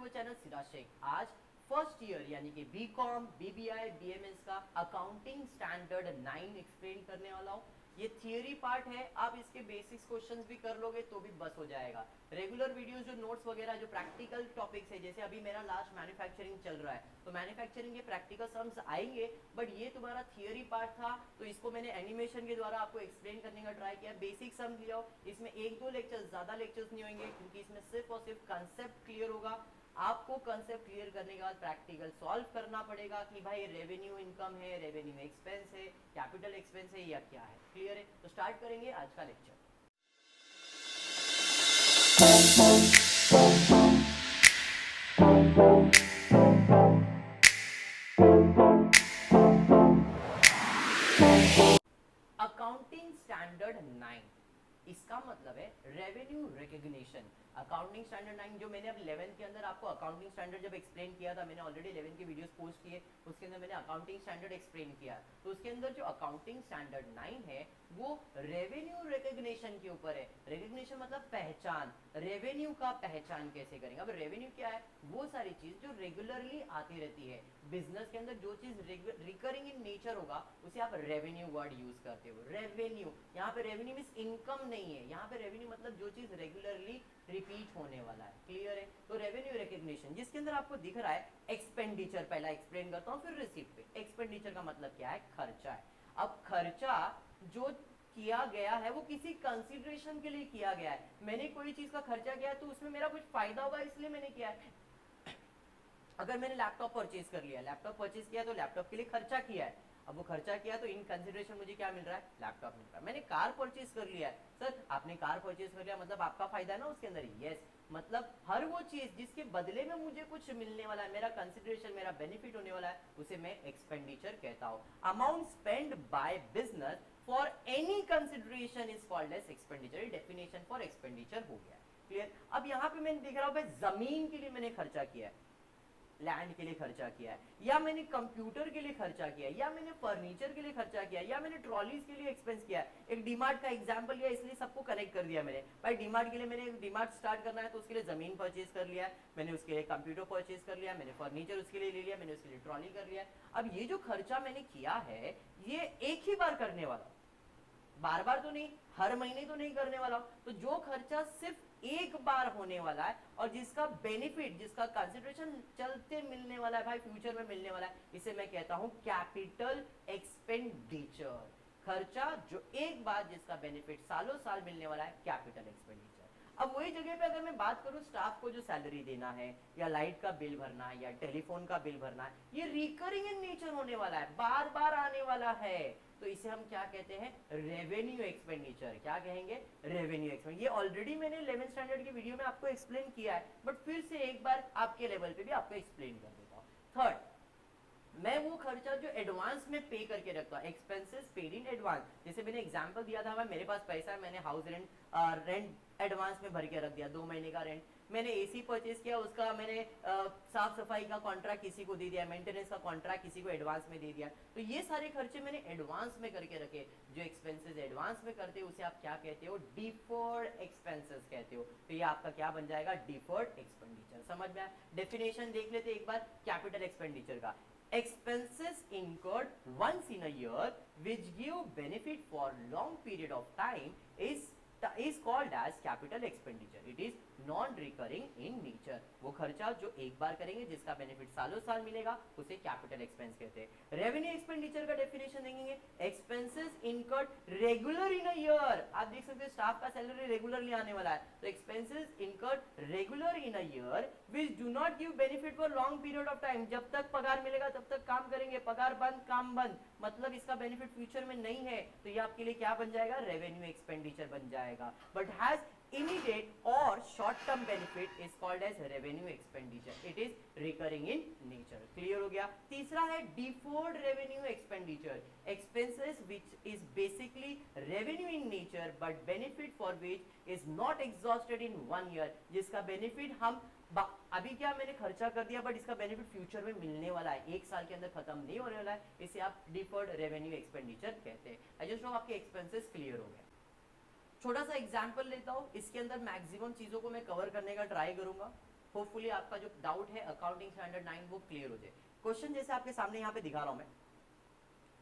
वो चैनल सिराज शेख। आज first year यानी कि बीकॉम, बीबीआई, बीएमएस का अकाउंटिंग स्टैंडर्ड 9 एक्सप्लेन करने वाला हूँ। ये थियरी पार्ट है, आप इसके बेसिक्स क्वेश्चंस भी कर लोगे तो भी बस हो जाएगा। रेगुलर वीडियोस जो नोट्स वगैरह जो प्रैक्टिकल टॉपिक्स है, जैसे अभी मेरा लास्ट मैन्युफैक्चरिंग चल रहा है तो मैन्युफैक्चरिंग के प्रैक्टिकल सम्स आएंगे, बट ये तुम्हारा थियरी पार्ट था तो इसको मैंने एनिमेशन के द्वारा आपको एक्सप्लेन करने का ट्राई किया। बेसिक सम लिया हो, इसमें 1-2 लेक्चर्स, ज्यादा लेक्चर्स नहीं होंगे क्योंकि इसमें सिर्फ और सिर्फ कंसेप्ट क्लियर होगा। आपको कंसेप्ट क्लियर करने के बाद प्रैक्टिकल सॉल्व करना पड़ेगा कि भाई रेवेन्यू इनकम है, रेवेन्यू एक्सपेंस है, कैपिटल एक्सपेंस है या क्या है। क्लियर है? तो स्टार्ट करेंगे आज का लेक्चर। अकाउंटिंग स्टैंडर्ड 9, इसका मतलब है रेवेन्यू रिकग्निशन। अकाउंटिंग स्टैंडर्ड 9 जो मैंने अब 11 के अंदर आपको अकाउंटिंग स्टैंडर्ड जब एक्सप्लेन किया था, मैंने ऑलरेडी 11 की वीडियोस पोस्ट किए, उसके अंदर मैंने अकाउंटिंग स्टैंडर्ड एक्सप्लेन किया। तो उसके अंदर जो अकाउंटिंग स्टैंडर्ड 9 है वो रेवेन्यू रिकग्निशन के ऊपर है। रिकग्निशन मतलब पहचान, रेवेन्यू का पहचान कैसे करेंगे। अब रेवेन्यू क्या है? वो सारी चीज जो रेगुलरली आती रहती है बिजनेस के अंदर, जो चीज रिकरिंग इन नेचर होगा उसे आप रेवेन्यू वर्ड यूज करते हो। रेवेन्यू, यहाँ पे रेवेन्यू मींस इनकम नहीं है, यहाँ पे रेवेन्यू मतलब जो चीज रेगुलरली रिपीट होने वाला है। क्लियर है? तो रेवेन्यू रिकग्निशन जिसके अंदर आपको दिख रहा है एक्सपेंडिचर, पहला एक्सप्लेन करता हूँ फिर रिसीप्ट पे। एक्सपेंडिचर का मतलब क्या है? खर्चा है। अब खर्चा जो किया गया है वो किसी कंसिडरेशन के लिए किया गया है। मैंने कोई चीज का खर्चा किया है तो उसमें मेरा कुछ फायदा होगा इसलिए मैंने किया है। अगर मैंने लैपटॉप परचेज कर लिया, लैपटॉप परचेज किया तो लैपटॉप के लिए खर्चा किया है। अब वो खर्चा किया तो इन कंसिडरेशन मुझे क्या मिल रहा है? लैपटॉप मिल रहा है। मैंने कार परचेज कर लिया है, सर आपने कार परचेज कर लिया मतलब आपका फायदा है ना उसके अंदर। यस, मतलब हर वो चीज जिसके बदले में मुझे कुछ मिलने वाला है, मेरा कंसिडरेशन, मेरा बेनिफिट होने वाला है, उसे मैं एक्सपेंडिचर कहता हूँ। Amount spend by business for any consideration is called as expenditure. Definition for expenditure हो गया। क्लियर? अब यहाँ पे मैंने देख रहा हूँ जमीन के लिए मैंने खर्चा किया है, लैंड के लिए खर्चा किया है, या मैंने कंप्यूटर के लिए खर्चा किया है, या मैंने फर्नीचर के लिए खर्चा किया है, या मैंने ट्रॉलीज के लिए एक्सपेंस किया है। एक डीमार्ट का एग्जांपल लिया इसलिए सबको कनेक्ट कर दिया मैंने। भाई डीमार्ट के लिए मैंने डीमार्ट स्टार्ट करना है तो उसके लिए जमीन परचेज कर लिया है, मैंने उसके लिए कंप्यूटर परचेज कर लिया, मैंने फर्नीचर उसके लिए ले लिया, मैंने उसके लिए ट्रॉली कर लिया। अब ये जो खर्चा मैंने किया है ये एक ही बार करने वाला, बार बार तो नहीं, हर महीने तो नहीं करने वाला। तो जो खर्चा सिर्फ एक बार होने वाला है और जिसका बेनिफिट, जिसका कंसिडरेशन चलते मिलने वाला है भाई, फ्यूचर में मिलने वाला है, इसे मैं कहता हूं कैपिटल एक्सपेंडिचर। खर्चा जो एक बार जिसका बेनिफिट सालों साल मिलने वाला है, कैपिटल एक्सपेंडिचर। अब वही जगह पे अगर मैं बात करूं स्टाफ को जो सैलरी देना है, या लाइट का बिल भरना है, या टेलीफोन का बिल भरना है, ये रिकरिंग इन नेचर होने वाला है, बार बार आने वाला है, तो इसे हम क्या कहते हैं? Revenue expenditure. क्या कहेंगे? Revenue expenditure. ये ऑलरेडी मैंने 11th स्टैंडर्ड की वीडियो में आपको एक्सप्लेन किया है, बट फिर से एक बार आपके लेवल पे भी आपको एक्सप्लेन कर देता हूं। थर्ड, मैं वो खर्चा जो एडवांस में पे करके रखता हूँ, एक्सपेंसेस पेड इन एडवांस। जैसे मैंने एग्जांपल दिया था, मेरे पास पैसा है, मैंने हाउस रेंट एडवांस में भर के रख दिया, 2 महीने का रेंट। मैंने एसी परचेज किया, उसका मैंने साफ सफाई का कॉन्ट्रैक्ट किसी को दे दिया, मेंटेनेंस का कॉन्ट्रैक्ट किसी को एडवांस में दे दिया। तो ये सारे खर्चे मैंने एडवांस में करके रखे। जो एक्सपेंसेस एडवांस में करते हो उसे आप क्या कहते हो? डिफर्ड एक्सपेंसेस कहते हो। तो ये आपका क्या बन जाएगा? Deferred expenditure. समझ में आया? डेफिनेशन देख लेते एक बार कैपिटल एक्सपेंडिचर का। Expenses incurred once in a year which give benefit for long period of time is called as capital expenditure. It is non-recurring in nature. वो खर्चा जो एक बार करेंगे जिसका बेनिफिट सालों साल मिलेगा उसे कैपिटल एक्सपेंस कहते हैं। रेवेन्यू एक्सपेंडिचर का डेफिनेशन देखेंगे, expenses incurred regular in a year. आप देख सकते हैं स्टाफ का सैलरी रेगुलरली आने वाला है, तो expenses incurred regular in a year which do not give benefit for long period of time. जब तक पगार मिलेगा तब तक काम करेंगे, पगार बंद काम बंद, मतलब इसका बेनिफिट फ्यूचर में नहीं है, तो ये आपके लिए क्या बन जाएगा? रेवेन्यू एक्सपेंडिचर बन जाएगा। But has immediate or short term benefit is called as revenue expenditure. It is recurring in nature. Clear हो गया? तीसरा है deferred revenue expenditure. Expenses which is basically revenue in nature but benefit for which is not exhausted in 1 year. जिसका benefit हम अभी क्या मैंने खर्चा कर दिया बट इसका बेनिफिट फ्यूचर में मिलने वाला है, एक साल के अंदर खत्म नहीं होने वाला है, इसे आप डिफर्ड रेवेन्यू एक्सपेंडिचर कहते हैं। आई जस्ट होप आपके एक्सपेंसेस क्लियर हो गए। छोटा सा एग्जांपल लेता हूं, इसके अंदर मैक्सिमम चीजों को मैं कवर करने का ट्राई करूंगा। होपफुली आपका जो डाउट है अकाउंटिंग स्टैंडर्ड 9 वो क्लियर हो जाए। क्वेश्चन जैसे आपके सामने यहाँ पे दिखा रहा हूँ मैं,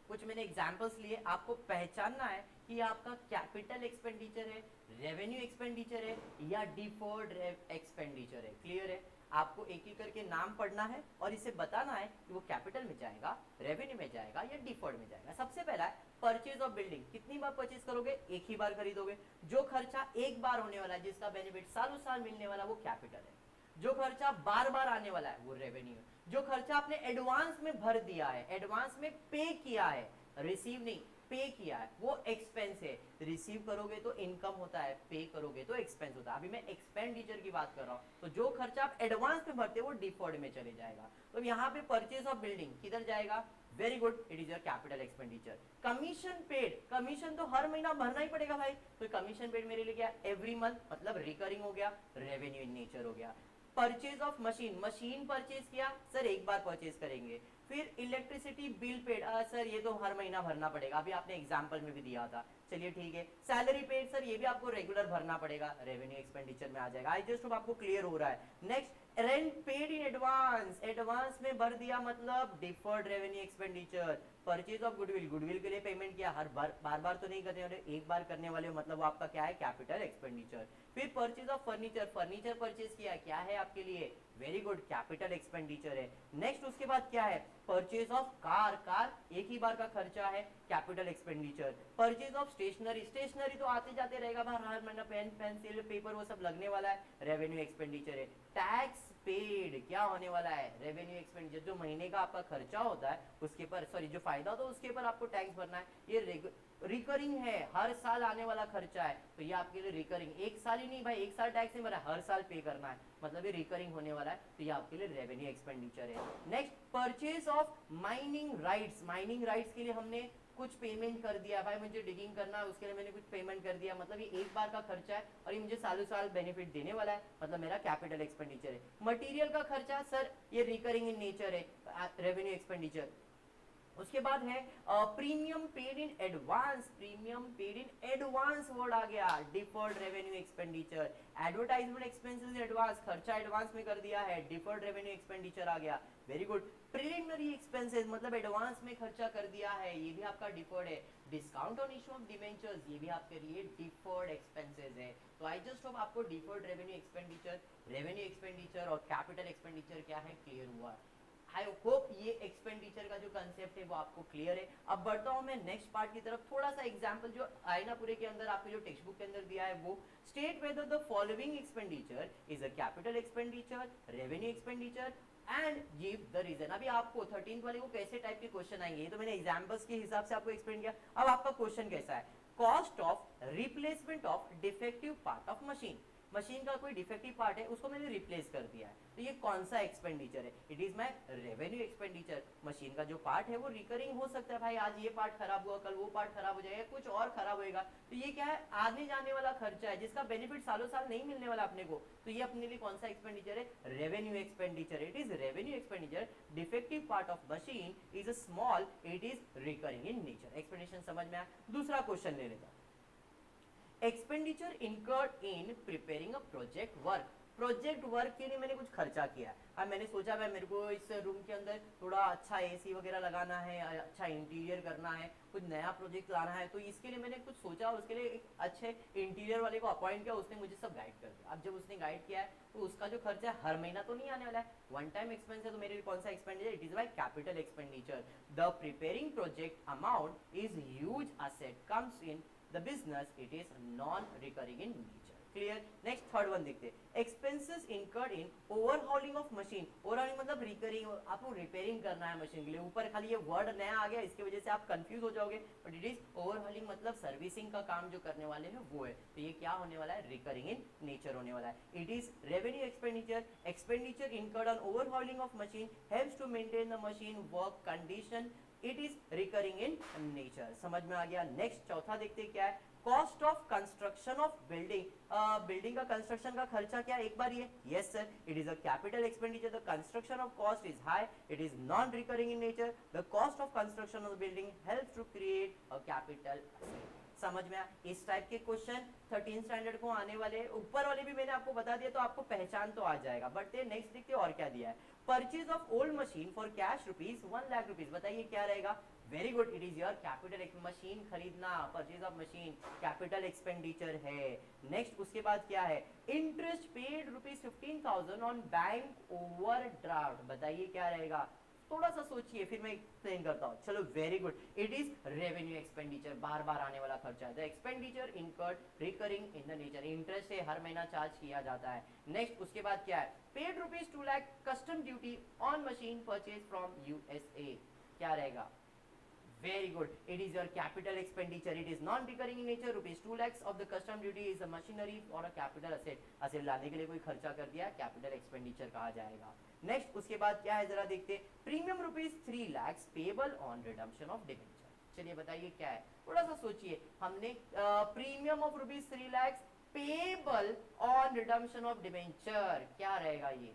कुछ मैंने एग्जांपल्स लिए, आपको पहचानना है कि आपका कैपिटल एक्सपेंडिचर है, रेवेन्यू एक्सपेंडिचर है या डिफर्ड एक्सपेंडिचर है। क्लियर है? आपको एक एक करके नाम पढ़ना है और इसे बताना है कि वो कैपिटल में जाएगा, रेवेन्यू में जाएगा या डिफर्ड में जाएगा। सबसे पहला है परचेज ऑफ बिल्डिंग। कितनी बार परचेज करोगे? एक ही बार खरीदोगे। जो खर्चा एक बार होने वाला है, जिसका बेनिफिट सालों साल मिलने वाला, वो कैपिटल है। जो खर्चा बार बार आने वाला है वो रेवेन्यू है। जो खर्चा आपने एडवांस में भर दिया है, एडवांस में पे किया है, रिसीव नहीं पे किया है, वो एक्सपेंस है। रिसीव करोगे तो इनकम होता है, पे करोगे तो एक्सपेंस होता है। अभी मैं एक्सपेंडिचर की बात कर रहा हूँ, तो जो खर्चा आप एडवांस में भरते हो वो डिफर्ड में चले जाएगा। तो यहाँ पे परचेज ऑफ बिल्डिंग किधर जाएगा? Very good, it is your capital expenditure. Commission paid, commission तो हर महीना भरना ही पड़ेगा भाई, तो कमीशन पेड मेरे लिए क्या? एवरी मंथ, मतलब रिकरिंग हो गया, रेवेन्यू इन नेचर हो गया। Purchase of machine, machine purchase किया सर, एक बार परचेज करेंगे। फिर इलेक्ट्रिसिटी बिल पेड, सर ये तो हर महीना भरना पड़ेगा, अभी आपने एग्जांपल में भी दिया था, चलिए ठीक है। सैलरी पेड, सर ये भी आपको रेगुलर भरना पड़ेगा, रेवेन्यू एक्सपेंडिचर में आ जाएगा। आई जस्ट होप आपको क्लियर हो रहा है। Next, rent paid in advance, advance में भर दिया मतलब deferred revenue expenditure. Purchase of goodwill, goodwill के लिए पेमेंट किया, हर बार बार तो नहीं करने वाले, एक बार करने वाले हो, मतलब वो आपका क्या है? Capital expenditure. फिर purchase of furniture, furniture purchase किया, क्या है आपके लिए? वेरी गुड, कैपिटल एक्सपेंडिचर है। नेक्स्ट उसके बाद क्या है? परचेज ऑफ कार, कार एक ही बार का खर्चा है, capital expenditure. Purchase of stationery, stationery तो आते जाते रहेगा बाहर, हर महीना पेन पेंसिल पेपर वो सब लगने वाला है, रेवेन्यू एक्सपेंडिचर है। टैक्स पेड क्या होने वाला है? Revenue expenditure. जो महीने का आपका खर्चा होता है उसके पर, सॉरी जो फायदा होता है उसके पर आपको टैक्स भरना है। ये रिकरिंग है, हर साल आने वाला खर्चा है, तो ये आपके लिए रिकरिंग, एक साल ही नहीं भाई, एक साल टैक्स नहीं भरा, हर साल पे करना है, मतलब ये रिकरिंग होने वाला है, तो ये आपके लिए रेवेन्यू एक्सपेंडिचर है। Next, purchase of mining rights, mining rights के लिए हमने कुछ पेमेंट कर दिया भाई, मुझे डिगिंग करना है उसके लिए मैंने कुछ पेमेंट कर दिया, मतलब ये एक बार का खर्चा है और ये मुझे सालों साल बेनिफिट देने वाला है, मतलब मेरा कैपिटल एक्सपेंडिचर है। मटेरियल का खर्चा सर ये रिकरिंग इन नेचर है, रेवेन्यू एक्सपेंडिचर। उसके बाद है premium paid in advance, premium paid in advance word आ गया, deferred revenue expenditure. Advertisement expenses advance, खर्चा एडवांस में कर दिया है, डिफर्ड रेवेन्यू एक्सपेंडिचर आ गया। Very good. प्रिलिमिनरी एक्सपेंसेस मतलब एडवांस में खर्चा कर दिया है, ये भी आपका डिफर्ड है। Discount on issue of debentures, ये भी आपके लिए डिफर्ड एक्सपेंसेस है। तो आई जस्ट होप आपको deferred revenue expenditure, revenue expenditure और कैपिटल एक्सपेंडिचर क्या है क्लियर हुआ। आई होप ये एक्सपेंडिचर का जो कंसेप्ट है वो आपको क्लियर है। अब बढ़ता हूं मैं नेक्स्ट पार्ट की तरफ, थोड़ा सा एग्जांपल जो आईना पूरे के अंदर आपके जो टेक्स्ट बुक के अंदर दिया है वो, state whether the following expenditure is a capital expenditure, revenue expenditure and give the reason. अभी आपको 13th वाले को कैसे टाइप के क्वेश्चन आएंगे, तो मैंने एग्जांपल्स के हिसाब से आपको एक्सप्लेन किया। अब आपका क्वेश्चन कैसा है? Cost of replacement of defective part of machine, machine का कोई डिफेक्टिव पार्ट है उसको मैंने रिप्लेस कर दिया है, तो ये कौन सा एक्सपेंडिचर है? It is my revenue expenditure. Machine का जो पार्ट है वो रिकरिंग हो सकता है भाई, आज ये पार्ट खराब हुआ, कल वो पार्ट खराब हो जाएगा, कुछ और खराब होएगा, तो ये क्या है? आने जाने वाला खर्चा है जिसका बेनिफिट सालों साल नहीं मिलने वाला अपने को, तो ये अपने लिए कौन सा एक्सपेंडिचर है? Revenue expenditure. It is revenue expenditure, defective part of machine is a small, it is recurring in nature. Explanation समझ में आया? दूसरा क्वेश्चन ले लेता, expenditure incurred in preparing a project work, project work के लिए मैंने कुछ खर्चा किया है। अब मैंने सोचा भाई मेरे को इस रूम के अंदर थोड़ा अच्छा एसी वगैरह लगाना है, अच्छा इंटीरियर करना है, कुछ नया प्रोजेक्ट लाना है, तो इसके लिए मैंने कुछ सोचा और उसके लिए एक अच्छे इंटीरियर वाले को अपॉइंट किया, उसने मुझे सब गाइड कर दिया। अब जब उसने गाइड किया है तो उसका जो खर्चा है हर महीना तो नहीं आने वाला है, वन टाइम एक्सपेंस है, तो मेरे लिए कौन सा expenditure? It is my capital expenditure. The preparing project amount is huge asset comes in the business, it is non recurring in nature. Clear? Next third one देखते हैं, expenses incurred in overhauling of machine, overhauling मतलब recurring, आपको repairing करना है machine के लिए, ऊपर खाली ये वर्ड नया आ गया इसकी वजह से आप कंफ्यूज हो जाओगे, बट इट इज ओवरहॉलिंग मतलब सर्विसिंग का काम जो करने वाले हैं वो है, तो ये क्या होने वाला है? रिकरिंग इन नेचर होने वाला है। It is revenue expenditure, expenditure incurred on overhauling of machine helps to maintain the machine work condition, it is recurring in nature. समझ में आ गया? नेक्स्ट चौथा देखते क्या है, cost of construction of building, building का कंस्ट्रक्शन का खर्चा क्या एक बार ये? Yes sir, it is a capital expenditure, the construction of cost is high, it is non recurring in nature, the cost of construction of building helps to create a capital. समझ में आया? इस टाइप के question 13 standard को आने वाले, ऊपर वाले भी मैंने आपको बता दिया तो आपको पहचान तो आ जाएगा। बट नेक्स्ट देखते और क्या दिया है, purchase of old machine for cash rupees 1 lakh rupees, बताइए क्या रहेगा? Very good, it is your capital, machine खरीदना, purchase of machine capital expenditure है। नेक्स्ट उसके बाद क्या है, interest paid rupees 15,000 on bank overdraft, बताइए क्या रहेगा? थोड़ा सा सोचिए फिर मैं एक्सप्लेन करता हूँ। चलो very good, it is revenue expenditure, बार बार आने वाला खर्चा है। The expenditure incurred recurring in the nature, interest से हर महीना चार्ज किया जाता है। नेक्स्ट उसके बाद क्या है, paid rupees 2 lakh custom duty on machine purchase from USA, क्या रहेगा? Very good. It is your capital expenditure. It is non-recurring in nature. Rupees 2 lakhs of the custom duty is a machinery or a capital asset. asset लाने के लिए कोई खर्चा कर दिया, capital expenditure कहा जाएगा। Next उसके बाद क्या है जरा देखते, premium rupees 3 lakhs payable on redemption of debenture। चलिए बताइए क्या है, थोड़ा सा सोचिए। हमने premium of rupees 3 lakhs payable on redemption of debenture, क्या रहेगा ये?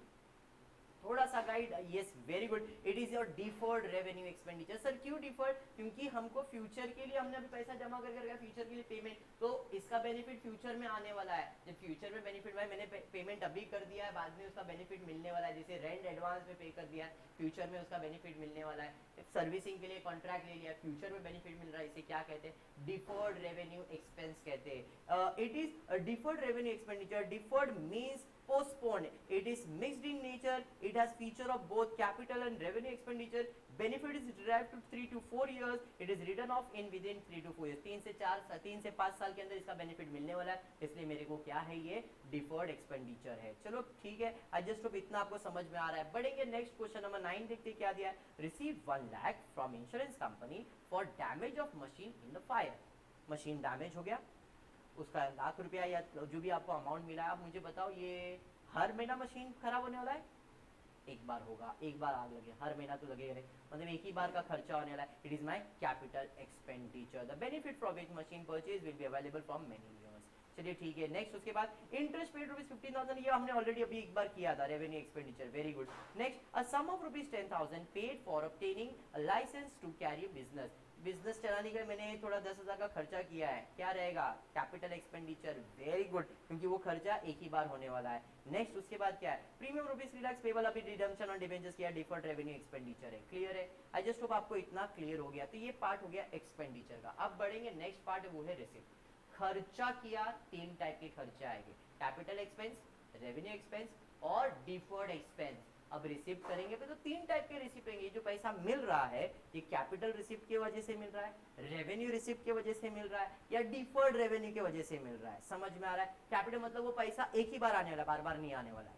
थोड़ा सा guide, yes very good, it is your deferred revenue expenditure. Sir क्यों डिफर्ड? क्योंकि हमको फ्यूचर के लिए हमने अभी पैसा जमा करके रखा, फ्यूचर के लिए पेमेंट, तो इसका बेनिफिट फ्यूचर में आने वाला है। जब फ्यूचर में बेनिफिट भाई मैंने पेमेंट अभी कर दिया है, बाद में उसका बेनिफिट मिलने वाला है। जैसे रेंट एडवांस में पे कर दिया है, फ्यूचर में उसका बेनिफिट मिलने वाला है। सर्विसिंग के लिए कॉन्ट्रैक्ट ले लिया, फ्यूचर में बेनिफिट मिल रहा है, इसे क्या कहते हैं? डिफर्ड रेवेन्यू एक्सपेंस कहते हैं। It is deferred revenue expenditure. Deferred means postponed, it is mixed in nature, it has feature of both capital and revenue expenditure, benefit is derived to 3 to 4 years, it is written off in within 3 to 4 years, 3 से 5 साल के अंदर इसका benefit मिलने वाला है, इसलिए मेरे को क्या है, ये डिफर्ड एक्सपेंडिचर है। चलो ठीक है, आई जस्ट होप इतना आपको समझ में आ रहा है। बढ़ेंगे नेक्स्ट क्वेश्चन नंबर 9 देखते क्या दिया है, receive 1 lakh from insurance company for damage of machine in the fire. Machine damage हो गया, उसका लाख रुपया या जो भी आपको अमाउंट मिला है, आप मुझे बताओ ये हर महीना मशीन खराब होने वाला है? एक बार होगा, एक बार आग लगे, हर महीना तो लगेगा नहीं, मतलब एक ही बार का खर्चा होने वाला है। It is my capital expenditure. The benefit from which machine purchase will be available from many years. चलिए ठीक है, नेक्स्ट उसके बाद इंटरेस्ट पेड रुपीज 15,000, ये हमने ऑलरेडी अभी एक बार किया था, revenue expenditure. Very good. Next a sum of rupees 10,000 paid for obtaining a licence to carry business. Business चलाने के लिए मैंने थोड़ा 10,000 का खर्चा किया है, क्या रहेगा? Capital expenditure. वेरी गुड, क्योंकि वो खर्चा एक ही बार होने वाला है। नेक्स्ट उसके बाद क्या है, प्रीमियम रुपीज 3 लाख पेबल अभी रिडम्पशन ऑन डिबेंचर्स किया, डिफर्ड रेवेन्यू एक्सपेंडिचर है। क्लियर है? आई जस्ट होप आपको इतना क्लियर हो गया। तो ये पार्ट हो गया एक्सपेंडिचर का। अब बढ़ेंगे नेक्स्ट पार्ट, वो है रिसिप्ट। खर्चा किया, 3 टाइप के खर्चे आएंगे, कैपिटल एक्सपेंस, रेवेन्यू एक्सपेंस और डिफर्ड एक्सपेंस। अब रिसिप्ट करेंगे तो 3 टाइप के रिसिप्ट होंगे। जो पैसा मिल रहा है ये कैपिटल रिसिप्ट की वजह से मिल रहा है, रेवेन्यू रिसिप्ट की वजह से मिल रहा है, या डिफर्ड रेवेन्यू की वजह से मिल रहा है। समझ में आ रहा है? कैपिटल मतलब वो पैसा एक ही बार आने वाला, बार बार नहीं आने वाला है।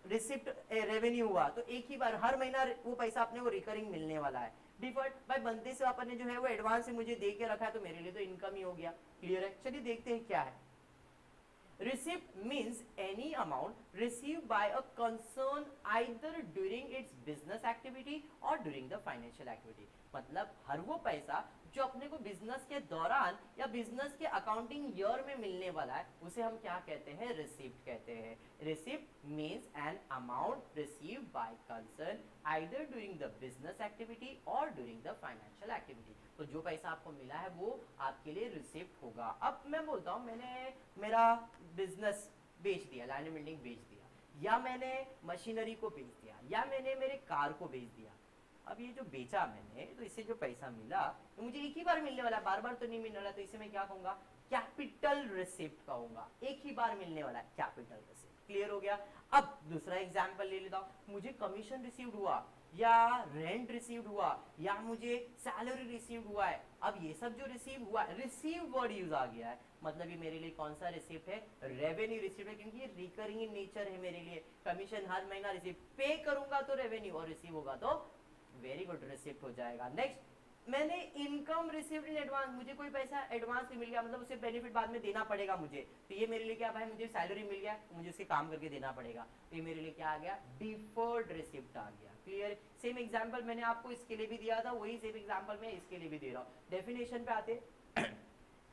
रिसिप्ट रेवेन्यू हुआ तो एक ही बार, हर महीना वो पैसा अपने को रिकरिंग मिलने वाला है। डिफर्ड भाई बनते से अपन ने जो है वो एडवांस से मुझे दे के रखा है, तो मेरे लिए तो इनकम ही हो गया। क्लियर है? चलिए देखते हैं क्या है। Receipt means any amount received by a concern either during its business activity or during the financial activity। मतलब हर वो पैसा जो अपने को बिजनेस के दौरान या बिजनेस के अकाउंटिंग ईयर में मिलने वाला है, उसे हम क्या कहते हैं? रिसिप्ट कहते हैं। Receipt means an amount received by concern either during the business activity और ड्यूरिंग द फाइनेंशियल एक्टिविटी। तो जो पैसा आपको मिला है वो आपके लिए रिसिप्ट होगा। अब मैं बोलता हूँ मैंने मेरा बिजनेस बेच दिया, लैंड बिल्डिंग बेच दिया, या मैंने मशीनरी को बेच दिया, या मैंने मेरे कार को बेच दिया। अब ये जो बेचा मैंने, तो इससे जो पैसा मिला तो मुझे एक ही बार मिलने वाला, बार बार तो नहीं मिलने वाला, तो इसे मैं क्या कहूंगा? कैपिटल रिसिप्ट कहूंगा। एक ही बार मिलने वाला है, कैपिटल रिसिप्ट। क्लियर हो गया? अब दूसरा एग्जांपल ले लेता हूं। मुझे कमीशन रिसीव्ड हुआ, या रेंट रिसीव्ड हुआ, या मुझे सैलरी रिसीव्ड हुआ है। अब ये सब जो रिसीव हुआ, रिसीव वर्ड यूज आ गया है, मतलब ये मेरे लिए कौन सा रिसिप्ट है? रेवेन्यू रिसिप्ट है, क्योंकि ये रिकरिंग इन नेचर है मेरे लिए। कमीशन हर महीना रिसीव, पे करूंगा तो रेवेन्यू, और रिसीव होगा तो वेरी गुड रिसिप्ट हो जाएगा। नेक्स्ट मैंने इनकम रिसीव्ड इन एडवांस, मुझे कोई पैसा एडवांस में मिल गया, मतलब उसे बेनिफिट बाद में देना पड़ेगा मुझे, तो ये मेरे लिए क्या भाई? मुझे सैलरी मिल गया, मुझे उसके काम करके देना पड़ेगा, तो ये मेरे लिए क्या आ गया? डिफर्ड रिसिप्ट आ गया। क्लियर? सेम एग्जांपल मैंने आपको इसके लिए भी दिया था, वही सेम एग्जांपल मैं इसके लिए भी दे रहा हूँ। डेफिनेशन पे आते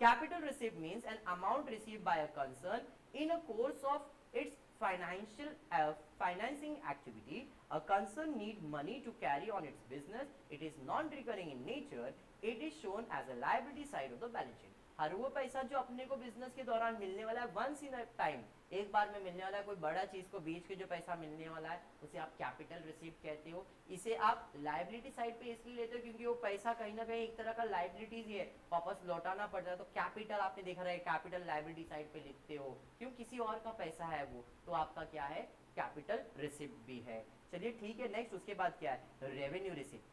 capital receipt means an amount received by a concern in a course of its financing activity. A concern need money to carry on its business. It is non-recurring in nature. It is shown as a liability side of the balance sheet. हर वो पैसा जो अपने को business के दौरान मिलने वाला है, वंस इन अ टाइम, एक बार में मिलने वाला है, कोई बड़ा चीज को बेच के जो पैसा मिलने वाला है उसे आप कैपिटल रिसीव्ड कहते हो। इसे आप लाइबिलिटी साइड पे इसलिए लेते हो क्योंकि वो पैसा कहीं ना कहीं एक तरह का लाइबिलिटीज ही है, वापस लौटाना पड़ता है। तो कैपिटल आपने देखा रहा है, कैपिटल लाइबिलिटी साइड पे लिखते हो, क्यों, किसी और का पैसा है वो, तो आपका क्या है, कैपिटल रिसिप्ट भी है। चलिए ठीक है, नेक्स्ट उसके बाद क्या है, revenue receipt.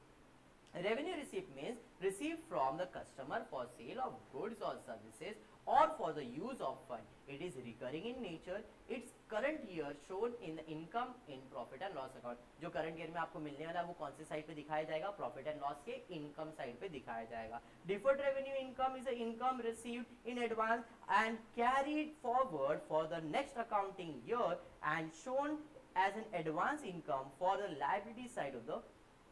Revenue receipt means received from the customer for sale of goods or services or for the use of fund. It is recurring in nature. Its current year shown in the income in profit and loss account. जो current year में आपको मिलने वाला है वो कौन से side पे दिखाया जाएगा, प्रॉफिट एंड लॉस के इनकम साइड पे दिखाया जाएगा। Deferred revenue income is a income received in advance and carried forward for the next accounting year and shown as an advance income for the liability side of the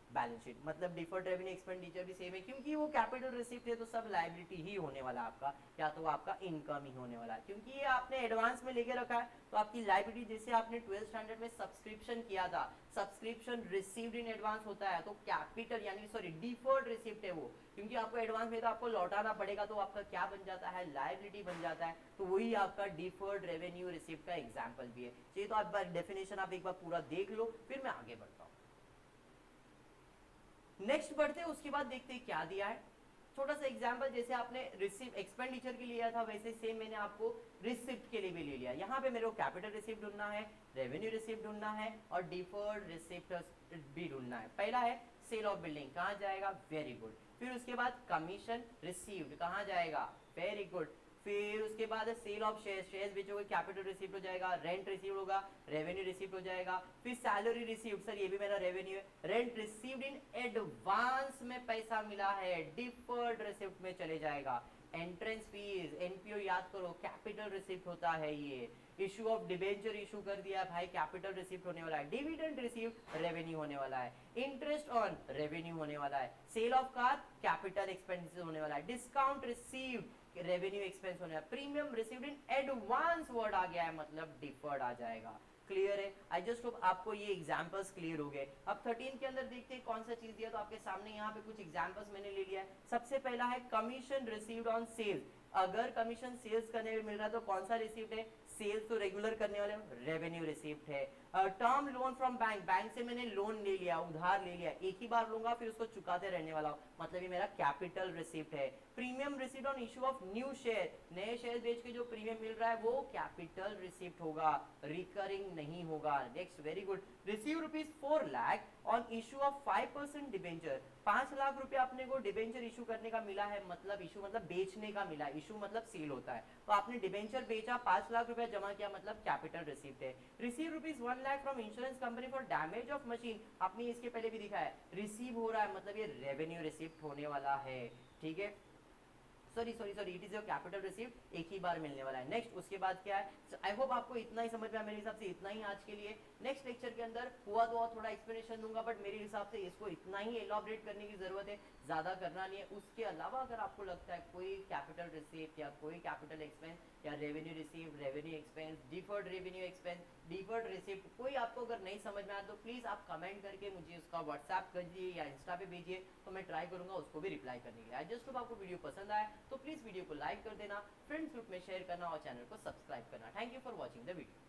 balance sheet. मतलब deferred revenue expenditure भी same है, क्योंकि वो capital receipt है तो सब liability ही होने वाला आपका, या तो आपका इनकम ही होने वाला है, क्योंकि ये आपने एडवांस में लेके रखा है। तो आपकी लायबिलिटी, जैसे आपने 12th स्टैंडर्ड में सब्सक्रिप्शन किया था, सब्सक्रिप्शन रिसीव्ड इन एडवांस होता है, तो कैपिटल यानी सॉरी डिफर्ड रिसिप्ट है वो, क्योंकि आपको एडवांस में तो आपको लौटाना पड़ेगा, तो आपका क्या बन जाता है, लायबिलिटी बन जाता है। तो वही आपका डिफर्ड रेवेन्यू रिसिप्ट का एग्जाम्पल भी है। चलिए तो आप डेफिनेशन आप एक बार पूरा देख लो, फिर मैं आगे बढ़ता हूँ। नेक्स्ट बढ़ते हैं, उसके बाद देखते हैं क्या दिया है। छोटा सा एग्जांपल, जैसे आपने रिसीव एक्सपेंडिचर के लिया था, वैसे सेम मैंने आपको रिसिप्ट के लिए भी ले लिया। यहाँ पे मेरे को कैपिटल रिसिप्ट ढूंढना है, रेवेन्यू रिसिप्ट ढूंढना है और डिफर्ड रिसिप्ट भी ढूंढना है। पहला है सेल ऑफ बिल्डिंग, कहाँ जाएगा, वेरी गुड। फिर उसके बाद कमीशन रिसीव्ड कहाँ जाएगा, वेरी गुड। फिर उसके बाद सेल ऑफ शेयर, शेयर्स बेचोगे, कैपिटल रिसीव्ड हो जाएगा, रेंट रिसीव्ड होगा, रेवेन्यू रिसीव्ड हो जाएगा। फिर सैलरी रिसीव्ड, सर ये भी मेरा रेवेन्यू है। रेंट रिसीव्ड इन एडवांस में पैसा मिला है, डिफर्ड रिसिप्ट में चले जाएगा। एंट्रेंस फीस, एनपीओ याद करो, कैपिटल रिसिप्ट होता है ये। इशू ऑफ डिबेंचर इशू कर दिया भाई, कैपिटल रिसिप्ट होने वाला है। डिविडेंड रिसीव्ड रेवेन्यू होने वाला है। इंटरेस्ट ऑन रेवेन्यू होने वाला है। Sale of car capital expenses होने वाला है। डिस्काउंट रिसीव्ड रेवेन्यू एक्सपेंस होने वाला। Premium received in advance word आ गया है, मतलब डिफर्ड आ जाएगा। क्लियर है? आई जस्ट होप आपको ये एग्जांपल्स क्लियर हो गए। अब 13 के अंदर देखते हैं कौन सा चीज दिया, तो आपके सामने यहाँ पे कुछ एग्जांपल्स मैंने ले लिया है। सबसे पहला है कमीशन रिसीव्ड ऑन सेल्स। अगर कमीशन सेल्स करने में मिल रहा है तो कौन सा रिसीव्ड है, सेल्स तो रेगुलर करने वाले रेवेन्यू रिसीव्ड है। Term loan from bank, bank से मैंने लोन ले लिया, उधार ले लिया, एक ही बार लूंगा फिर उसको चुकाते रहने वाला हूं, मतलब ये मेरा कैपिटल रिसीव्ड है। Premium received on issue of new share, नए शेयर बेच के जो प्रीमियम मिल रहा है वो कैपिटल रिसीव्ड होगा, रिकरिंग नहीं होगा। Next, very good. Receive ₹4 lakh on issue of 5% debenture, 5 lakh रुपया अपने को डिबेंचर इशू करने का मिला है, मतलब इशू मतलब बेचने का मिला, इशू मतलब सेल होता है। तो आपने डिबेंचर बेचा, 5 लाख रुपया जमा किया, मतलब कैपिटल रिसीव्ड है। Receive ₹1 lakh from insurance company for damage of machine, आपने इसके पहले भी दिखा है, रिसीव हो रहा है, मतलब ये रेवेन्यू रिसीव्ड होने वाला है। ठीक है, sorry, it is your capital received, एक ही बार मिलने वाला है। नेक्स्ट, उसके बाद क्या है, आई होप आपको इतना ही समझ में आया, मेरे हिसाब से इतना ही आज के लिए। नेक्स्ट लेक्चर के अंदर हुआ तो और थोड़ा एक्सप्लेनेशन दूंगा, बट मेरे हिसाब से इसको इतना ही एलॉबरेट करने की जरूरत है, ज्यादा करना नहीं है। उसके अलावा अगर आपको लगता है कोई कैपिटल रिसीव्ड या कोई कैपिटल एक्सपेंस या revenue received, revenue expense, deferred revenue expense, deferred received, कोई आपको अगर नहीं समझ में आया तो प्लीज आप कमेंट करके मुझे उसका व्हाट्सएप कर दीजिए या इंस्टा पे भेजिए, तो मैं ट्राई करूंगा उसको भी रिप्लाई करने के लिए। आई जस्ट होप आपको वीडियो पसंद आया तो प्लीज वीडियो को लाइक कर देना, फ्रेंड्स ग्रुप में शेयर करना और चैनल को सब्सक्राइब करना। Thank you for watching the video.